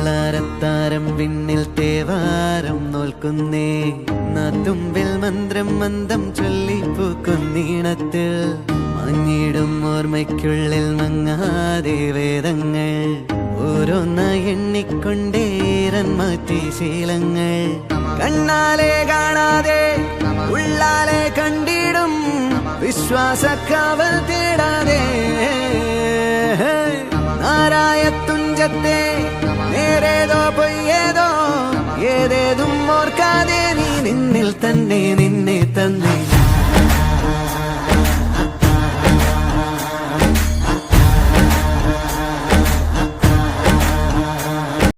വെള്ളാരത്താരം വിണ്ണിൽ തേവാരം നോൽക്കുന്നേ നാത്തുമ്പിൽ മന്ത്രം മന്ദം ചൊല്ലിപ്പൂക്കുന്നീണത്തിൽ മഞ്ഞിടും ഓർമ്മയ്ക്കുള്ളിൽ മങ്ങാതെ വേദങ്ങൾ ഓരോന്നായി എണ്ണിക്കൊണ്ടേരൻ മാറ്റി ശീലങ്ങൾ കണ്ണാലെ കാണാതെ ഉള്ളാലെ കണ്ടിടും വിശ്വാസക്കാവൽ തേടാതെ നാരായ തുഞ്ചത്തെ നേരേതോ പൊയ്യേതോ ഏതേതും ഓർക്കാതെ നീ നിന്നിൽ തന്നെ നിന്നെ തന്നെ